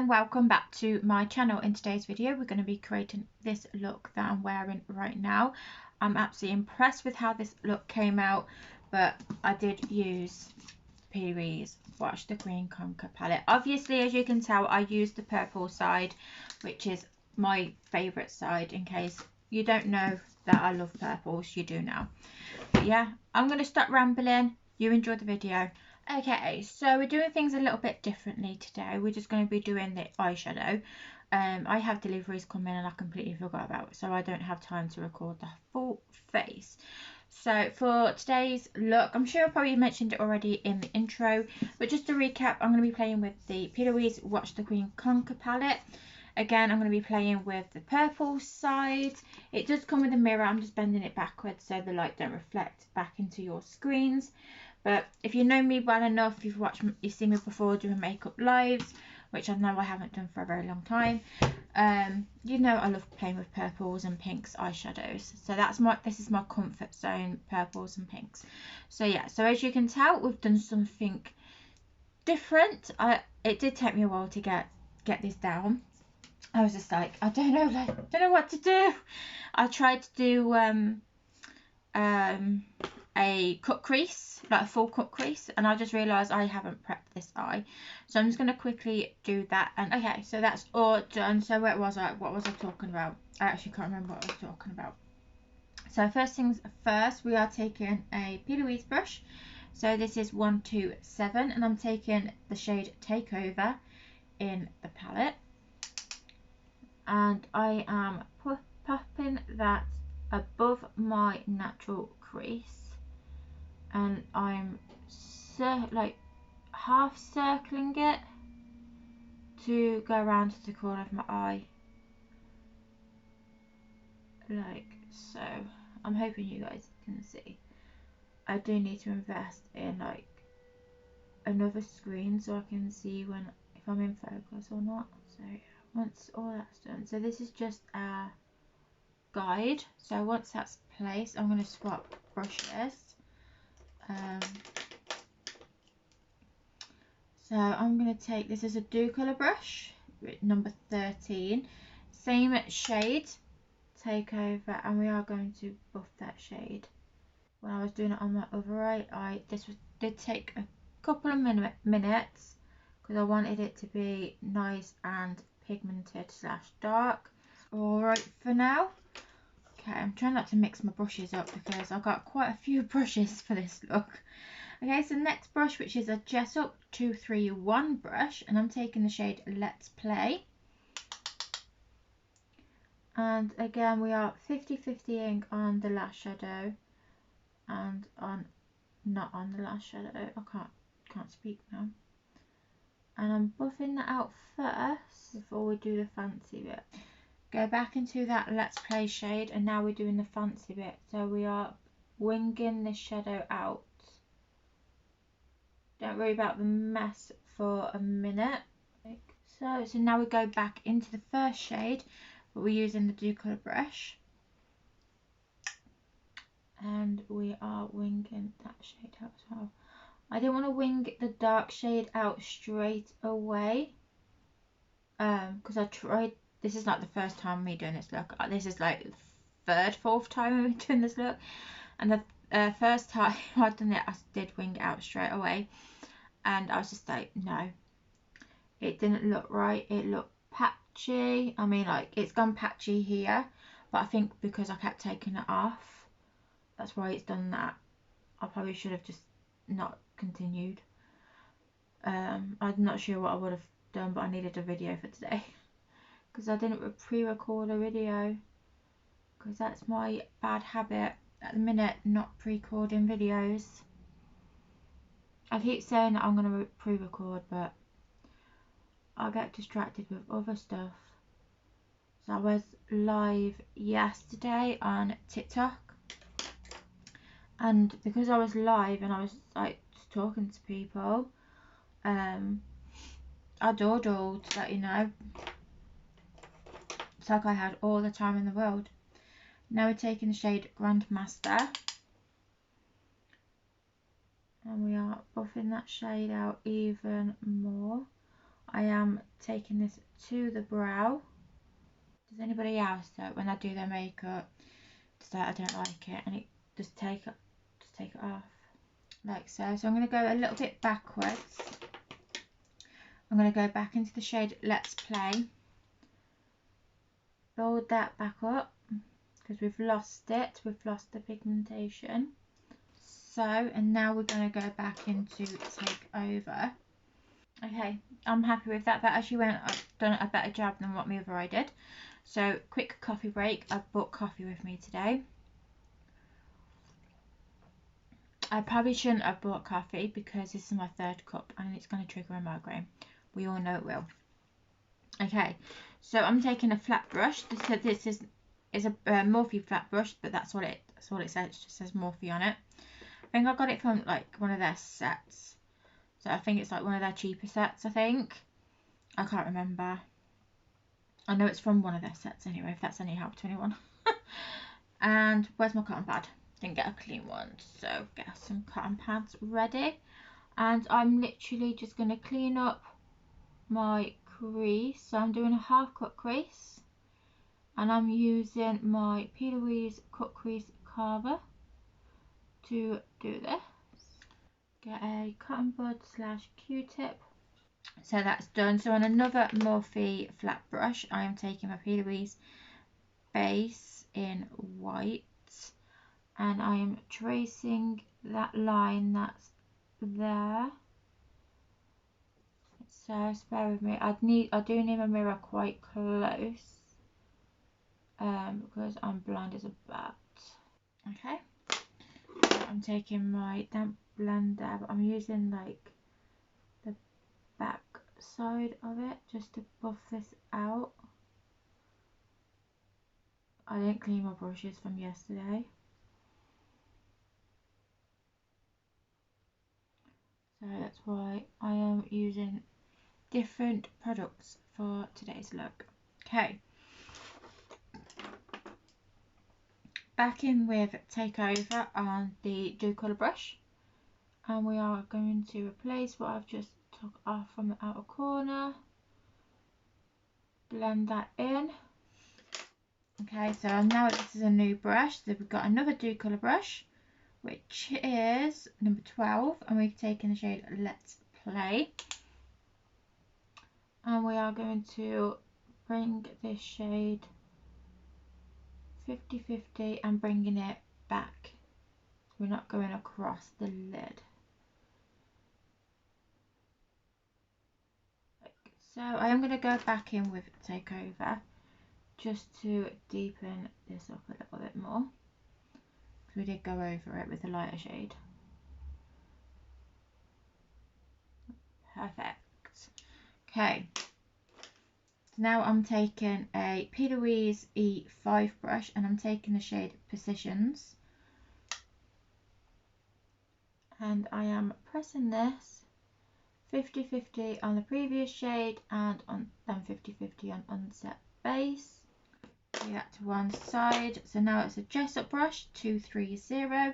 welcome back to my channel. In today's video we're going to be creating this look that I'm wearing right now. I'm absolutely impressed with how this look came out, but I did use Plouise Watch the Green Conquer palette. Obviously, as you can tell, I used the purple side, which is my favourite side. In case you don't know that I love purples, you do now. But yeah, I'm going to stop rambling. You enjoy the video. Okay, so we're doing things a little bit differently today. We're just going to be doing the eyeshadow. I have deliveries coming and I completely forgot about it, so I don't have time to record the full face. So for today's look, I'm sure I probably mentioned it already in the intro, but just to recap, I'm going to be playing with the Plouise Watch the Green Conquer palette. Again, I'm going to be playing with the purple side. It does come with a mirror. I'm just bending it backwards so the light don't reflect back into your screens. But if you know me well enough, you've seen me before doing makeup lives, which I know I haven't done for a very long time. You know I love playing with purples and pinks eyeshadows. So this is my comfort zone, purples and pinks. So yeah, so as you can tell, we've done something different. It did take me a while to get this down. I was just like, I don't know what to do. I tried to do a cut crease, like a full cut crease, and I just realised I haven't prepped this eye, so I'm just going to quickly do that. And okay, so that's all done. So where was I? What was I talking about? I actually can't remember what I was talking about. So first things first, we are taking a Plouise brush. So this is 127, and I'm taking the shade Takeover in the palette, and I am popping that above my natural crease. And I'm like half circling it to go around to the corner of my eye, like so. I'm hoping you guys can see. I do need to invest in like another screen so I can see if I'm in focus or not. So once all that's done, so this is just a guide. So once that's placed, I'm going to swap brushes. So I'm going to take, this is a Dew Colour brush, number 13, same shade, Takeover, and we are going to buff that shade. When I was doing it on my other eye, did take a couple of minutes because I wanted it to be nice and pigmented / dark. Alright for now. Okay, I'm trying not to mix my brushes up because I've got quite a few brushes for this look. Okay, so next brush, which is a Jessup 231 brush, and I'm taking the shade Let's Play. And again, we are 50-50ing on the lash shadow and not on the lash shadow. I can't speak now. And I'm buffing that out first before we do the fancy bit. Go back into that Let's Play shade, and now we're doing the fancy bit. So we are winging this shadow out. Don't worry about the mess for a minute. So now we go back into the first shade, but we're using the Dew Colour brush. And we are winging that shade out as well. I didn't want to wing the dark shade out straight away. Because I tried. This is like the first time me doing this look. This is like the third, fourth time me doing this look. And the first time I'd done it, I did wing it out straight away. And I was just like, no. It didn't look right. It looked patchy. I mean, like, it's gone patchy here. But I think because I kept taking it off, that's why it's done that. I probably should have just not continued. I'm not sure what I would have done, but I needed a video for today. Because I didn't pre-record a video, because that's my bad habit at the minute, not pre-recording videos. I keep saying that I'm going to pre-record, but I get distracted with other stuff. So I was live yesterday on TikTok, and because I was live and I was like talking to people, I dawdled, to let you know. It's like I had all the time in the world. Now we're taking the shade Grandmaster, and we are buffing that shade out even more. I am taking this to the brow. Does anybody else though, when I do their makeup, decide I don't like it and it just take it off like so? So I'm going to go a little bit backwards. I'm going to go back into the shade Let's Play. Build that back up because we've lost it. We've lost the pigmentation. So, and now we're going to go back into Take Over. Okay, I'm happy with that. That actually I've done a better job than what my other eye did. So, quick coffee break. I've brought coffee with me today. I probably shouldn't have bought coffee because this is my third cup and it's going to trigger a migraine. We all know it will. Okay, so I'm taking a flat brush. This is a Morphe flat brush, but that's what it says. It just says Morphe on it. I think I got it from like one of their sets. So I think it's like one of their cheaper sets, I think. I can't remember. I know it's from one of their sets anyway, if that's any help to anyone. And where's my cotton pad? Didn't get a clean one, so get some cotton pads ready. And I'm literally just going to clean up my crease. So I'm doing a half cut crease. And I'm using my Plouise cut crease carver to do this. Get a cotton bud / Q-tip. So that's done. So on another Morphe flat brush, I am taking my Plouise base in white, and I am tracing that line that's there. So bear with me. I do need my mirror quite close, because I'm blind as a bat. Okay. So I'm taking my damp blender, but I'm using like the back side of it just to buff this out. I didn't clean my brushes from yesterday, so that's why I am using different products for today's look. Okay, back in with Take Over on the Dew Colour brush, and we are going to replace what I've just took off from the outer corner, blend that in. Okay, so now this is a new brush, so we've got another Dew Colour brush, which is number 12, and we've taken the shade Let's Play, and we are going to bring this shade 50-50 and bringing it back. We're not going across the lid. So I am going to go back in with Take Over just to deepen this up a little bit more. We did go over it with a lighter shade. Perfect. Okay. Now I'm taking a Plouise E5 brush and I'm taking the shade Physicans. And I am pressing this 50-50 on the previous shade and then 50-50 on Unset Base. Do that to one side. So now it's a Jessup brush 230.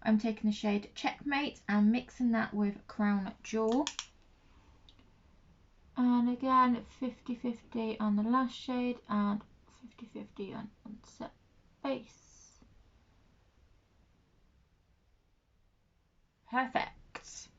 I'm taking the shade Checkmate and mixing that with Crown Jewel. And again 50-50 on the last shade and 50-50 on Unset Base. Perfect.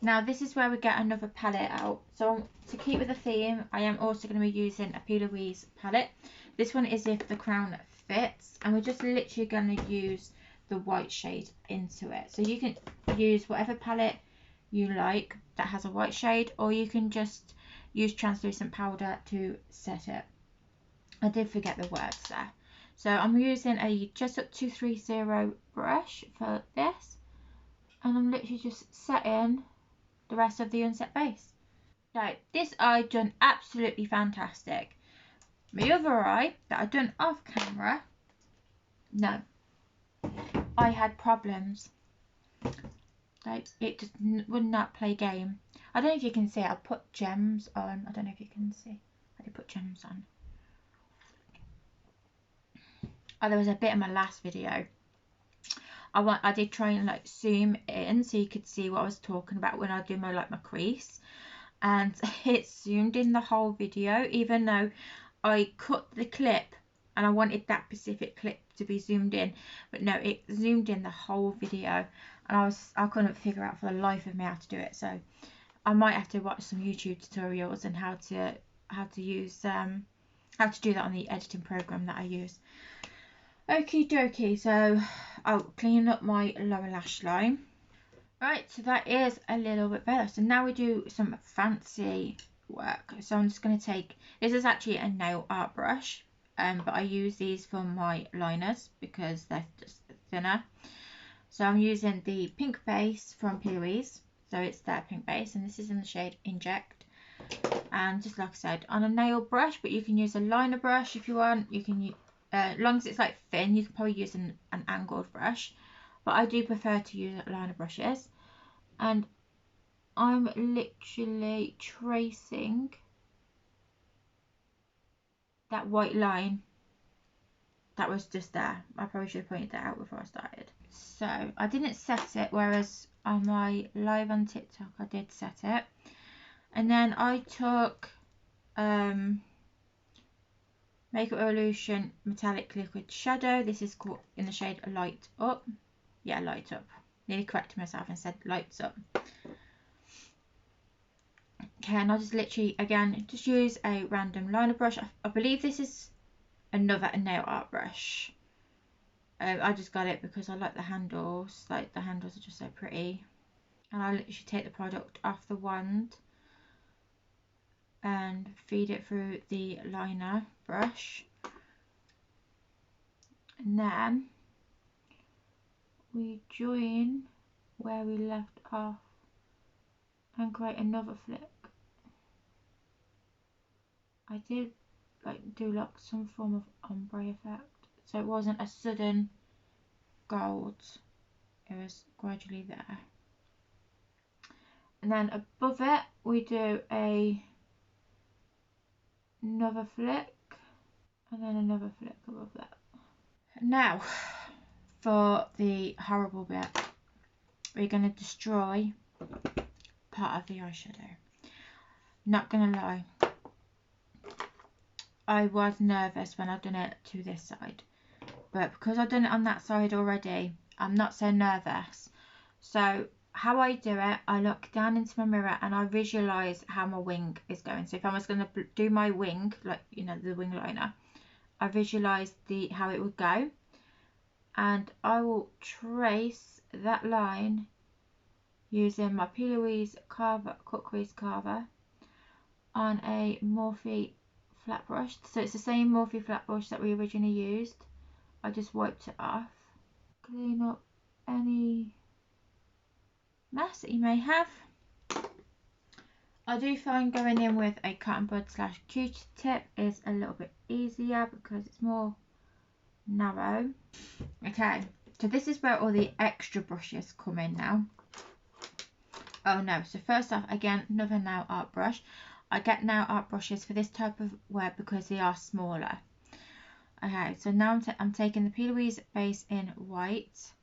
Now this is where we get another palette out. So to keep with the theme, I am also going to be using a Plouise palette. This one is If the Crown Fits, and we're just literally going to use the white shade into it. So you can use whatever palette you like that has a white shade, or you can just use translucent powder to set it. I did forget the words there. So I'm using a Jessup 230 brush for this, and I'm literally just setting the rest of the Unset Base. So this eye done absolutely fantastic. My other eye that I done off camera, no, I had problems. Like it just would not play game. I don't know if you can see. I put gems on. I don't know if you can see. I did put gems on. Oh, there was a bit in my last video. I did try and like zoom in so you could see what I was talking about when I do my crease. and it zoomed in the whole video, even though I cut the clip and I wanted that specific clip to be zoomed in, but no, it zoomed in the whole video, and I couldn't figure out for the life of me how to do it. So I might have to watch some YouTube tutorials and how to use how to do that on the editing program that I use. Okie dokie, so I'll clean up my lower lash line. Right, so that is a little bit better. So now we do some fancy work. So I'm just going to take, this is actually a nail art brush, but I use these for my liners because they're just thinner. So I'm using the pink base from Plouise. So it's their pink base, and this is in the shade Inject. And just like I said, on a nail brush, but you can use a liner brush if you want. You can use, as long as it's like thin, you can probably use an angled brush. But I do prefer to use liner brushes. And I'm literally tracing that white line that was just there. I probably should have pointed that out before I started. So I didn't set it, whereas on my live on TikTok I did set it. And then I took Makeup Revolution Metallic Liquid Shadow. This is called in the shade Light Up. Yeah, Light Up. Nearly corrected myself and said Lights Up. Okay, and I'll just literally, again, just use a random liner brush. I believe this is another nail art brush. I just got it because I like the handles. Like, the handles are just so pretty. And I literally take the product off the wand and feed it through the liner brush. And then we join where we left off and create another flick. I did do some form of ombre effect, so it wasn't a sudden gold, it was gradually there. And then above it we do another flick, and then another flick above that. Now for the horrible bit, we're going to destroy part of the eyeshadow. Not gonna lie, I was nervous when I've done it to this side, but because I've done it on that side already, I'm not so nervous. So how I do it, I look down into my mirror and I visualize how my wing is going. So if I was going to do my wing, like, you know, the wing liner, I visualize how it would go, and I will trace that line using my Plouise cut crease carver on a Morphe flat brush. So it's the same Morphe flat brush that we originally used. I just wiped it off. Clean up any mess that you may have. I do find going in with a cotton bud / Q-tip is a little bit easier because it's more narrow. Okay, so this is where all the extra brushes come in now. Oh no, so first off, again, another nail art brush. I get nail art brushes for this type of work because they are smaller. Okay, so now I'm taking the Plouise base in white,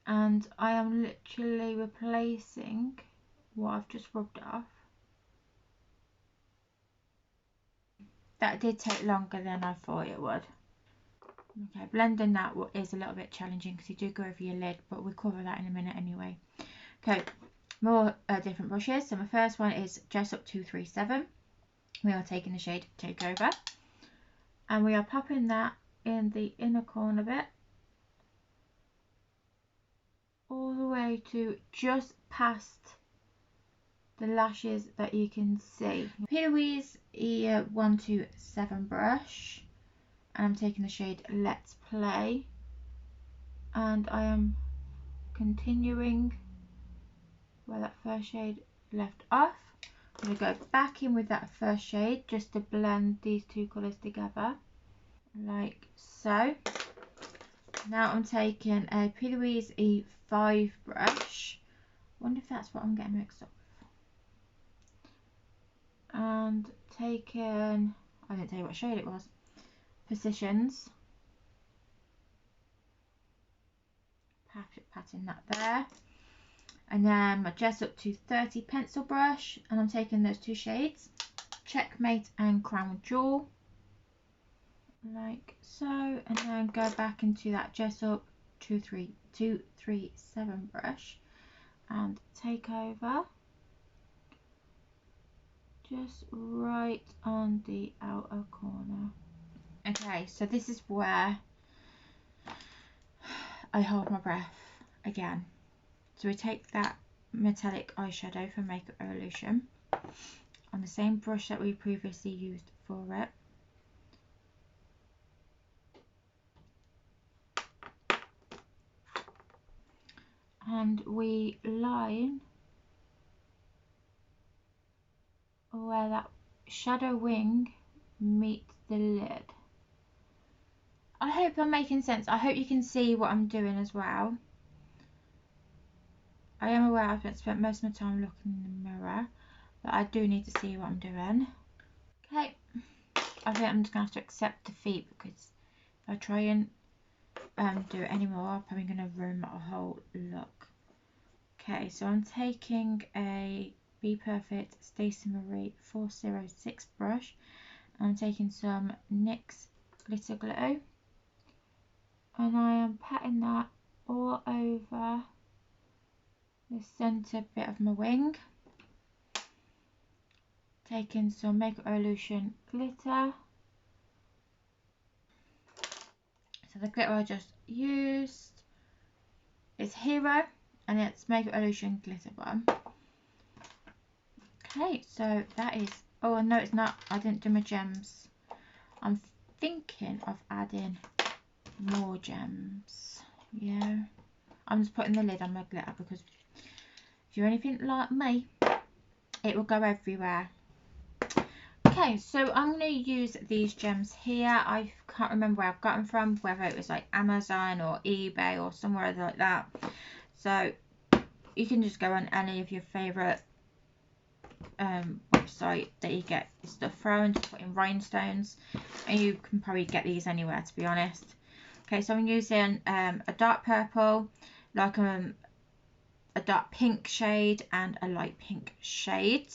and I am literally replacing what I've just rubbed off. That did take longer than I thought it would. Okay, blending that is a little bit challenging because you do go over your lid, but we'll cover that in a minute anyway. Okay, more different brushes. So my first one is Jessup 237. We are taking the shade Takeover, and we are popping that in the inner corner bit all the way to just past the lashes that you can see. Plouise E127 brush, and I'm taking the shade Let's Play, and I am continuing where that first shade left off. I'm going to go back in with that first shade just to blend these two colours together, like so. Now I'm taking a Plouise E5 brush. I wonder if that's what I'm getting mixed up with. And taking, I didn't tell you what shade it was, Physicans. Patting that there. And then my Jessup 230 pencil brush, and I'm taking those two shades, Checkmate and Crown Jewel, like so, and then go back into that Jessup 237 brush and take over just right on the outer corner. Okay, so this is where I hold my breath again. So we take that metallic eyeshadow from Makeup Revolution on the same brush that we previously used for it. And we line where that shadow wing meets the lid. I hope I'm making sense. I hope you can see what I'm doing as well. I am aware I've spent most of my time looking in the mirror, but I do need to see what I'm doing. Okay, I think I'm just going to have to accept defeat, because if I try and do it anymore, I'm probably going to ruin my whole look. Okay, so I'm taking a Bperfect Stacey Marie 406 brush. I'm taking some NYX glitter glue, and I am patting that all over the centre bit of my wing. Taking some Makeup Revolution glitter. So the glitter I just used is Hero, and it's Makeup Revolution glitter one. Okay, so that is, oh no it's not, I didn't do my gems. I'm thinking of adding more gems. Yeah, I'm just putting the lid on my glitter, because if you're anything like me, it will go everywhere. Okay, so I'm going to use these gems here. I can't remember where I've got them from, whether it was like Amazon or eBay or somewhere like that. So you can just go on any of your favourite website that you get stuff from, just put in rhinestones, and you can probably get these anywhere, to be honest. Okay, so I'm using a dark purple, like a dark pink shade and a light pink shade.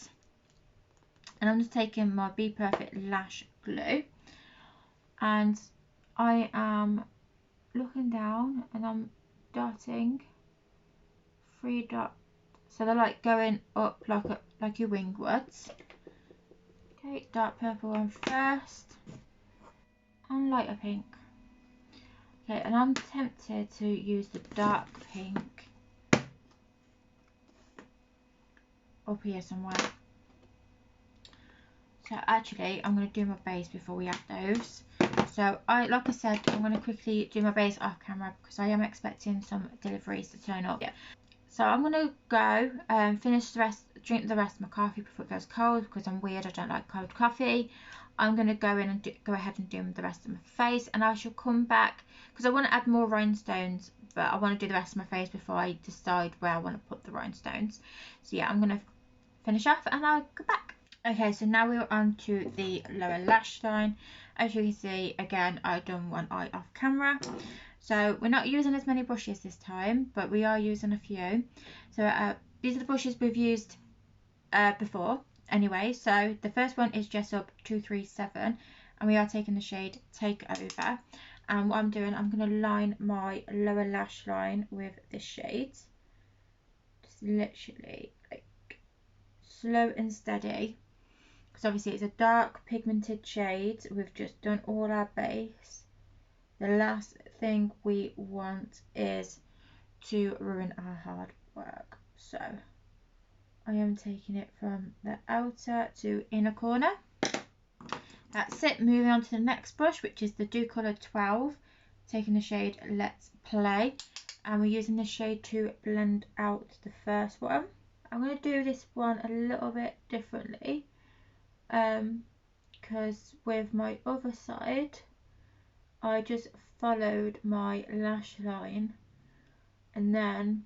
And I'm just taking my Bperfect lash glue, and I am looking down and I'm dotting 3 dots, so they're like going up like your wing would. Okay, dark purple one first and lighter pink. Okay, and I'm tempted to use the dark pink up here somewhere. So actually, I'm going to do my base before we add those. So like I said, I'm going to quickly do my base off camera, because I am expecting some deliveries to turn up. Yeah. So I'm going to go finish the rest, drink the rest of my coffee before it goes cold, because I'm weird, I don't like cold coffee. I'm going to go in and go ahead and do the rest of my face, and I shall come back, because I want to add more rhinestones, but I want to do the rest of my face before I decide where I want to put the rhinestones. So yeah, I'm going to finish off and I'll go back. Okay, so now we're on to the lower lash line. As you can see, again, I've done one eye off camera. So we're not using as many brushes this time, but we are using a few. So these are the brushes we've used before anyway. So the first one is Jessup 237, and we are taking the shade Take Over. And what I'm doing, I'm going to line my lower lash line with this shade. Just literally like slow and steady. Because obviously it's a dark pigmented shade. We've just done all our base. The last thing we want is to ruin our hard work. So I am taking it from the outer to inner corner. That's it. Moving on to the next brush, which is the Dew Colour 12. Taking the shade Let's Play. And we're using this shade to blend out the first one. I'm going to do this one a little bit differently. Because with my other side, I just followed my lash line, and then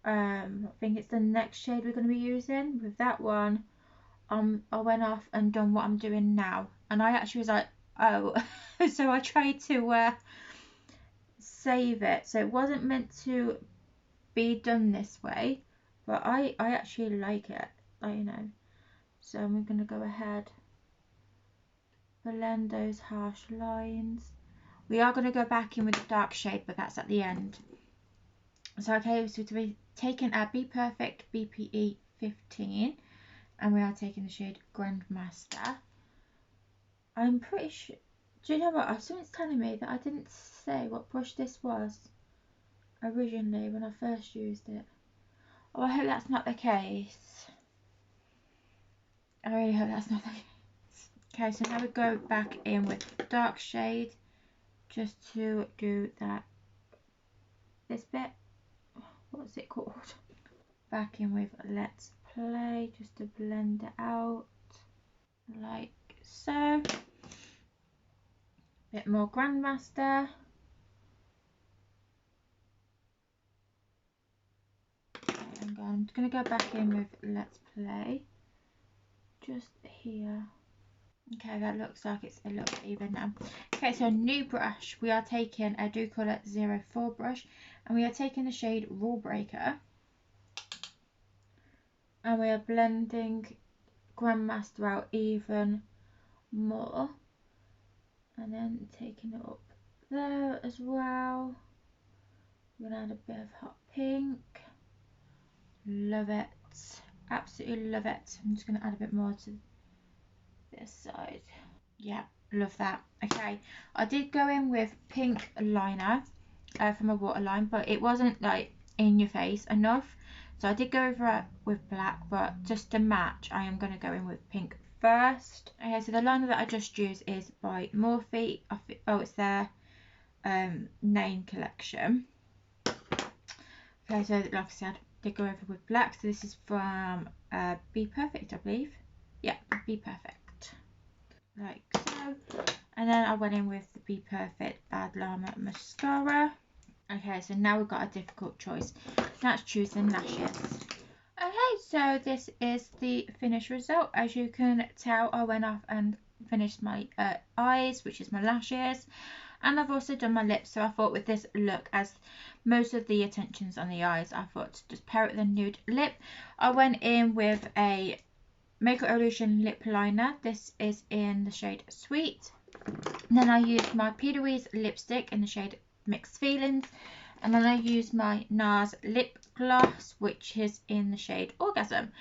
I think it's the next shade we're going to be using. With that one, I went off and done what I'm doing now, and I actually was like, oh, so I tried to save it, so it wasn't meant to be done this way, but I actually like it, you know. So I'm going to go ahead, blend those harsh lines. We are going to go back in with the dark shade, but that's at the end. So okay, so we've taken our Bperfect BPE 15, and we are taking the shade Grandmaster. I'm pretty sure, do you know what, someone's telling me that I didn't say what brush this was originally when I first used it. Oh, I hope that's not the case. I really hope that's not the case. Okay, so now we go back in with dark shade just to do that, this bit, what's it called? Back in with Let's Play just to blend it out like so. Bit more Grandmaster. Okay, I'm going to go back in with Let's Play just here. Okay, that looks like it's a little bit even now. Okay, so new brush. We are taking a Do Colour 04 brush, and we are taking the shade Rule Breaker, and we are blending Grandmaster out even more, and then taking it up there as well. We're going to add a bit of hot pink. Love it, absolutely love it. I'm just going to add a bit more to this side. Yeah, love that. Okay, I did go in with pink liner from a waterline, but it wasn't like in your face enough, so I did go over it with black, but just to match I am going to go in with pink first. Okay, so the liner that I just used is by Morphe. Oh, it's their Nayne collection. Okay, so like I said, did go over with black, so this is from Bperfect, I believe. Yeah, Bperfect, like so. And then I went in with the Bperfect Bad Llama mascara. Okay, so now we've got a difficult choice. That's choosing lashes. Okay, so this is the finished result. As you can tell, I went off and finished my eyes, which is my lashes, and I've also done my lips. So I thought with this look, as most of the attention's on the eyes, I thought to just pair it with a nude lip. I went in with a Makeup Illusion lip liner. This is in the shade Sweet. And then I used my Plouise lipstick in the shade Mixed Feelings, and then I used my Nars lip gloss, which is in the shade Orgasm.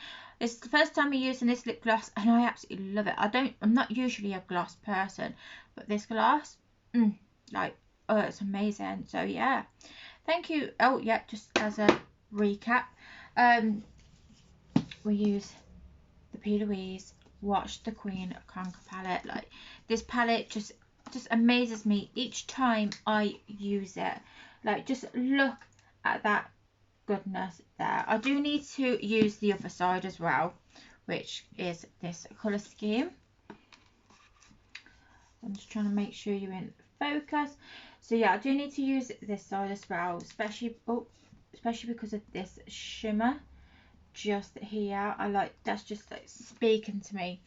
This is the first time I'm using this lip gloss, and I absolutely love it. I'm not usually a gloss person, but this gloss, like, oh, it's amazing. So yeah, thank you. Oh yeah, just as a recap, we use the Plouise Watch the Queen Conquer palette. Like, this palette just amazes me each time I use it. Like, just look at that goodness there. I do need to use the other side as well, which is this colour scheme. I'm just trying to make sure you're in focus. So yeah, I do need to use this side as well, especially because of this shimmer just here. That's just like speaking to me,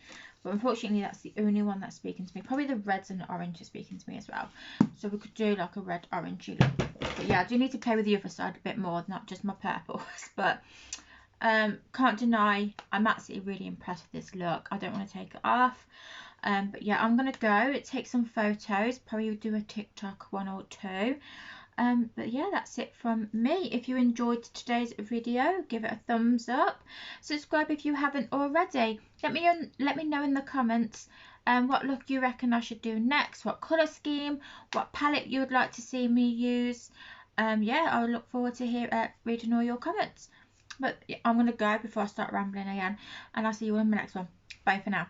but unfortunately that's the only one that's speaking to me. Probably the reds and the orange are speaking to me as well, so we could do like a red orangey look. But yeah, I do need to play with the other side a bit more, not just my purples. But can't deny I'm absolutely really impressed with this look. I don't want to take it off. But yeah, I'm gonna go take some photos, probably do a TikTok one or two. But yeah, that's it from me. If you enjoyed today's video, give it a thumbs up. Subscribe if you haven't already. Let me know in the comments what look you reckon I should do next, what colour scheme, what palette you would like to see me use. Yeah, I'll look forward to reading all your comments. But yeah, I'm going to go before I start rambling again, and I'll see you in my next one. Bye for now.